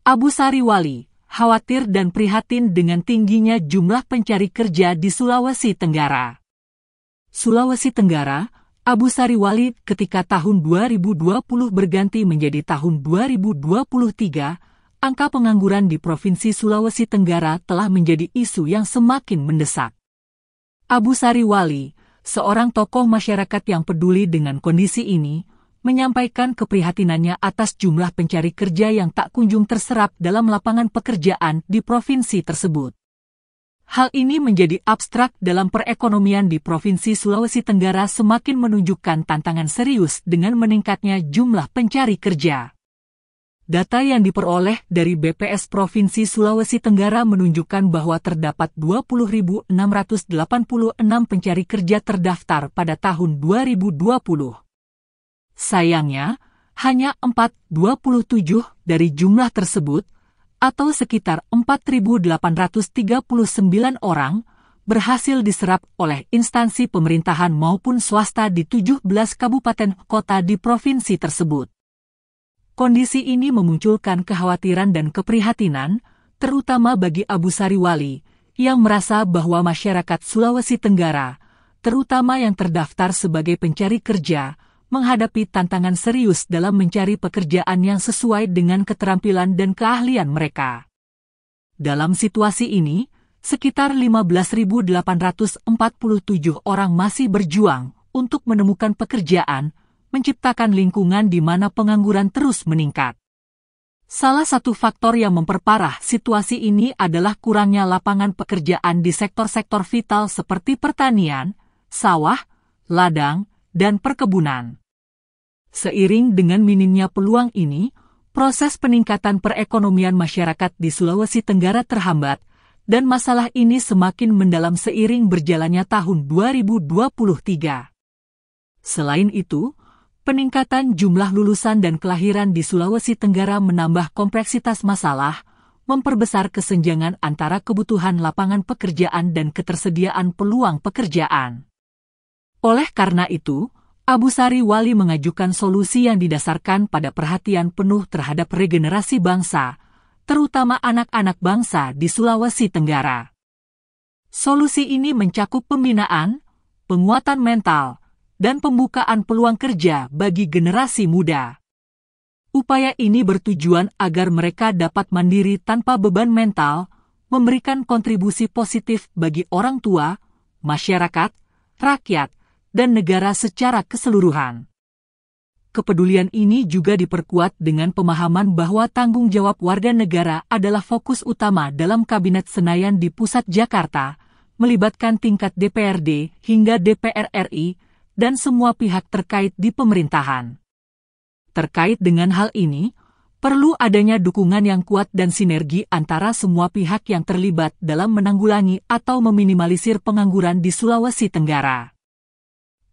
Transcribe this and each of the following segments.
Abu Sariwali khawatir dan prihatin dengan tingginya jumlah pencari kerja di Sulawesi Tenggara. Sulawesi Tenggara, Abu Sariwali ketika tahun 2020 berganti menjadi tahun 2023, angka pengangguran di Provinsi Sulawesi Tenggara telah menjadi isu yang semakin mendesak. Abu Sariwali, seorang tokoh masyarakat yang peduli dengan kondisi ini, menyampaikan keprihatinannya atas jumlah pencari kerja yang tak kunjung terserap dalam lapangan pekerjaan di provinsi tersebut. Hal ini menjadi abstrak dalam perekonomian di Provinsi Sulawesi Tenggara semakin menunjukkan tantangan serius dengan meningkatnya jumlah pencari kerja. Data yang diperoleh dari BPS Provinsi Sulawesi Tenggara menunjukkan bahwa terdapat 20.686 pencari kerja terdaftar pada tahun 2020. Sayangnya, hanya 427 dari jumlah tersebut, atau sekitar 4.839 orang, berhasil diserap oleh instansi pemerintahan maupun swasta di 17 kabupaten kota di provinsi tersebut. Kondisi ini memunculkan kekhawatiran dan keprihatinan, terutama bagi Abu Sariwali, yang merasa bahwa masyarakat Sulawesi Tenggara, terutama yang terdaftar sebagai pencari kerja, menghadapi tantangan serius dalam mencari pekerjaan yang sesuai dengan keterampilan dan keahlian mereka. Dalam situasi ini, sekitar 15.847 orang masih berjuang untuk menemukan pekerjaan, menciptakan lingkungan di mana pengangguran terus meningkat. Salah satu faktor yang memperparah situasi ini adalah kurangnya lapangan pekerjaan di sektor-sektor vital seperti pertanian, sawah, ladang, dan perkebunan. Seiring dengan minimnya peluang ini, proses peningkatan perekonomian masyarakat di Sulawesi Tenggara terhambat, dan masalah ini semakin mendalam seiring berjalannya tahun 2023. Selain itu, peningkatan jumlah lulusan dan kelahiran di Sulawesi Tenggara menambah kompleksitas masalah, memperbesar kesenjangan antara kebutuhan lapangan pekerjaan dan ketersediaan peluang pekerjaan. Oleh karena itu, Abu Sariwali mengajukan solusi yang didasarkan pada perhatian penuh terhadap regenerasi bangsa, terutama anak-anak bangsa di Sulawesi Tenggara. Solusi ini mencakup pembinaan, penguatan mental, dan pembukaan peluang kerja bagi generasi muda. Upaya ini bertujuan agar mereka dapat mandiri tanpa beban mental, memberikan kontribusi positif bagi orang tua, masyarakat, rakyat, dan negara secara keseluruhan. Kepedulian ini juga diperkuat dengan pemahaman bahwa tanggung jawab warga negara adalah fokus utama dalam Kabinet Senayan di pusat Jakarta, melibatkan tingkat DPRD hingga DPR RI, dan semua pihak terkait di pemerintahan. Terkait dengan hal ini, perlu adanya dukungan yang kuat dan sinergi antara semua pihak yang terlibat dalam menanggulangi atau meminimalisir pengangguran di Sulawesi Tenggara.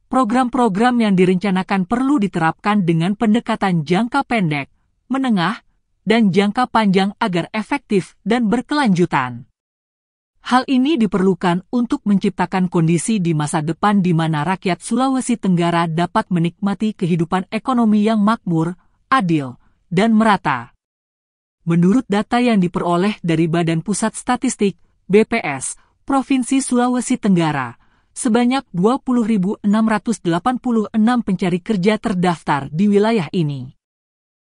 Program-program yang direncanakan perlu diterapkan dengan pendekatan jangka pendek, menengah, dan jangka panjang agar efektif dan berkelanjutan. Hal ini diperlukan untuk menciptakan kondisi di masa depan di mana rakyat Sulawesi Tenggara dapat menikmati kehidupan ekonomi yang makmur, adil, dan merata. Menurut data yang diperoleh dari Badan Pusat Statistik, BPS, Provinsi Sulawesi Tenggara, sebanyak 20.686 pencari kerja terdaftar di wilayah ini.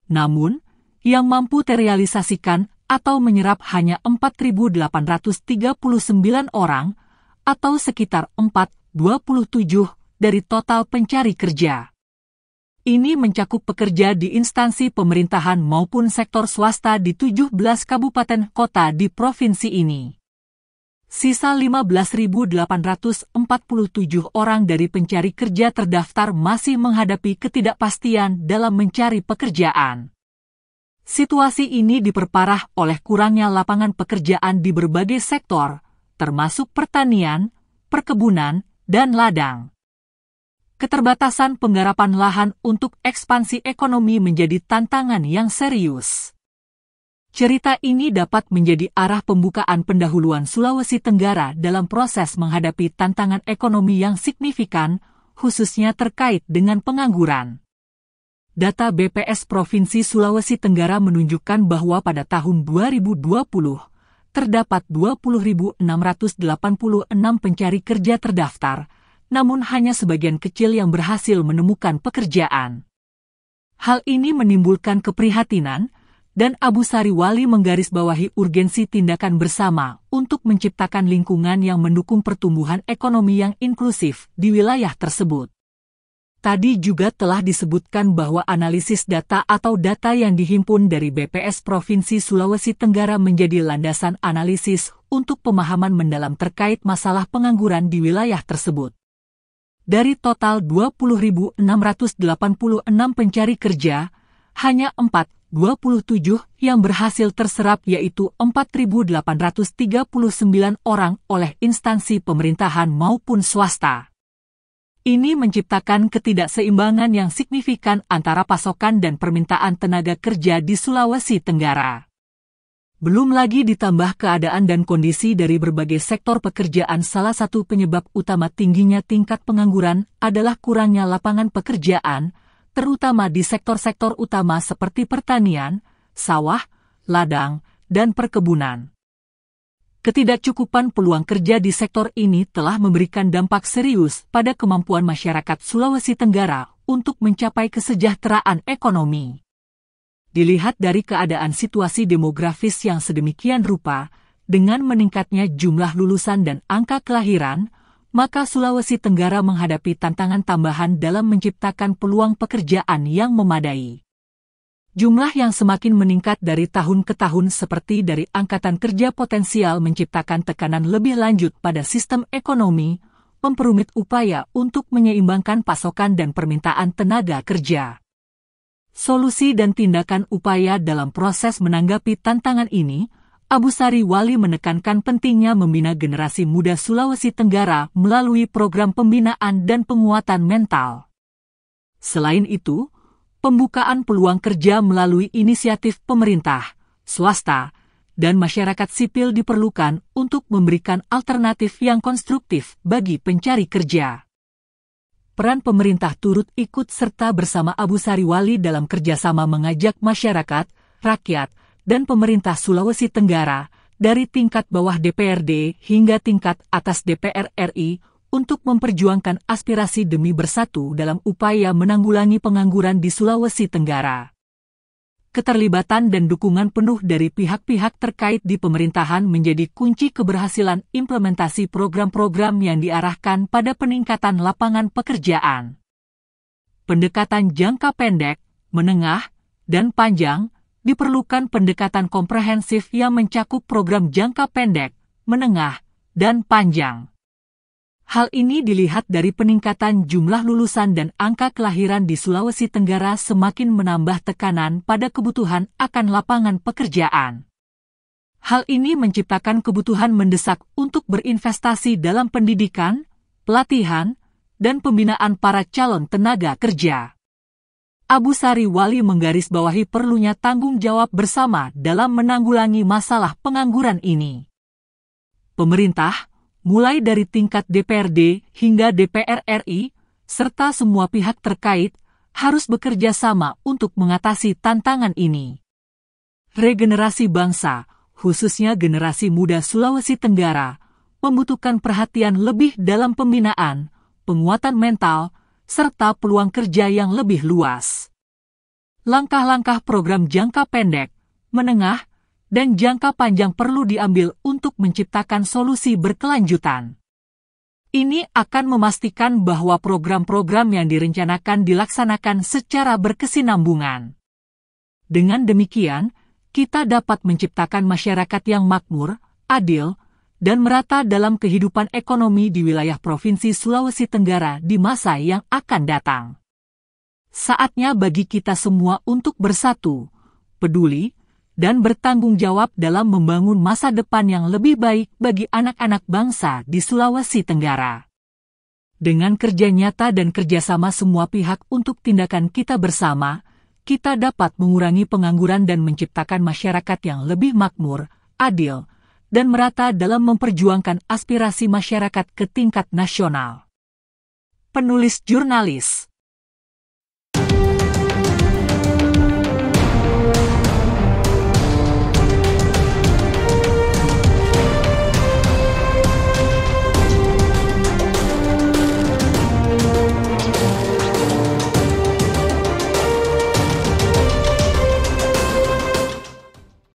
Namun, yang mampu terrealisasikan atau menyerap hanya 4.839 orang, atau sekitar 4,27% dari total pencari kerja. Ini mencakup pekerja di instansi pemerintahan maupun sektor swasta di 17 kabupaten kota di provinsi ini. Sisa 15.847 orang dari pencari kerja terdaftar masih menghadapi ketidakpastian dalam mencari pekerjaan. Situasi ini diperparah oleh kurangnya lapangan pekerjaan di berbagai sektor, termasuk pertanian, perkebunan, dan ladang. Keterbatasan penggarapan lahan untuk ekspansi ekonomi menjadi tantangan yang serius. Cerita ini dapat menjadi arah pembukaan pendahuluan Sulawesi Tenggara dalam proses menghadapi tantangan ekonomi yang signifikan, khususnya terkait dengan pengangguran. Data BPS Provinsi Sulawesi Tenggara menunjukkan bahwa pada tahun 2020, terdapat 20.686 pencari kerja terdaftar, namun hanya sebagian kecil yang berhasil menemukan pekerjaan. Hal ini menimbulkan keprihatinan, dan Abu Sari Wali menggarisbawahi urgensi tindakan bersama untuk menciptakan lingkungan yang mendukung pertumbuhan ekonomi yang inklusif di wilayah tersebut. Tadi juga telah disebutkan bahwa analisis data atau data yang dihimpun dari BPS Provinsi Sulawesi Tenggara menjadi landasan analisis untuk pemahaman mendalam terkait masalah pengangguran di wilayah tersebut. Dari total 20.686 pencari kerja, hanya 427 yang berhasil terserap yaitu 4.839 orang oleh instansi pemerintahan maupun swasta. Ini menciptakan ketidakseimbangan yang signifikan antara pasokan dan permintaan tenaga kerja di Sulawesi Tenggara. Belum lagi ditambah keadaan dan kondisi dari berbagai sektor pekerjaan. Salah satu penyebab utama tingginya tingkat pengangguran adalah kurangnya lapangan pekerjaan, terutama di sektor-sektor utama seperti pertanian, sawah, ladang, dan perkebunan. Ketidakcukupan peluang kerja di sektor ini telah memberikan dampak serius pada kemampuan masyarakat Sulawesi Tenggara untuk mencapai kesejahteraan ekonomi. Dilihat dari keadaan situasi demografis yang sedemikian rupa, dengan meningkatnya jumlah lulusan dan angka kelahiran, maka Sulawesi Tenggara menghadapi tantangan tambahan dalam menciptakan peluang pekerjaan yang memadai. Jumlah yang semakin meningkat dari tahun ke tahun seperti dari angkatan kerja potensial menciptakan tekanan lebih lanjut pada sistem ekonomi, memperumit upaya untuk menyeimbangkan pasokan dan permintaan tenaga kerja. Solusi dan tindakan upaya dalam proses menanggapi tantangan ini, Abu Sari Wali menekankan pentingnya membina generasi muda Sulawesi Tenggara melalui program pembinaan dan penguatan mental. Selain itu, pembukaan peluang kerja melalui inisiatif pemerintah, swasta, dan masyarakat sipil diperlukan untuk memberikan alternatif yang konstruktif bagi pencari kerja. Peran pemerintah turut ikut serta bersama Abu Sari Wali dalam kerjasama mengajak masyarakat, rakyat, dan pemerintah Sulawesi Tenggara, dari tingkat bawah DPRD hingga tingkat atas DPR RI, untuk memperjuangkan aspirasi demi bersatu dalam upaya menanggulangi pengangguran di Sulawesi Tenggara. Keterlibatan dan dukungan penuh dari pihak-pihak terkait di pemerintahan menjadi kunci keberhasilan implementasi program-program yang diarahkan pada peningkatan lapangan pekerjaan. Pendekatan jangka pendek, menengah, dan panjang, diperlukan pendekatan komprehensif yang mencakup program jangka pendek, menengah, dan panjang. Hal ini dilihat dari peningkatan jumlah lulusan dan angka kelahiran di Sulawesi Tenggara semakin menambah tekanan pada kebutuhan akan lapangan pekerjaan. Hal ini menciptakan kebutuhan mendesak untuk berinvestasi dalam pendidikan, pelatihan, dan pembinaan para calon tenaga kerja. Abu Sari Wali menggarisbawahi perlunya tanggung jawab bersama dalam menanggulangi masalah pengangguran ini. Pemerintah, mulai dari tingkat DPRD hingga DPR RI, serta semua pihak terkait, harus bekerja sama untuk mengatasi tantangan ini. Regenerasi bangsa, khususnya generasi muda Sulawesi Tenggara, membutuhkan perhatian lebih dalam pembinaan, penguatan mental, serta peluang kerja yang lebih luas. Langkah-langkah program jangka pendek, menengah, dan jangka panjang perlu diambil untuk menciptakan solusi berkelanjutan. Ini akan memastikan bahwa program-program yang direncanakan dilaksanakan secara berkesinambungan. Dengan demikian, kita dapat menciptakan masyarakat yang makmur, adil, dan merata dalam kehidupan ekonomi di wilayah Provinsi Sulawesi Tenggara di masa yang akan datang. Saatnya bagi kita semua untuk bersatu, peduli, dan bertanggung jawab dalam membangun masa depan yang lebih baik bagi anak-anak bangsa di Sulawesi Tenggara. Dengan kerja nyata dan kerjasama semua pihak untuk tindakan kita bersama, kita dapat mengurangi pengangguran dan menciptakan masyarakat yang lebih makmur, adil, dan merata dalam memperjuangkan aspirasi masyarakat ke tingkat nasional. Penulis jurnalis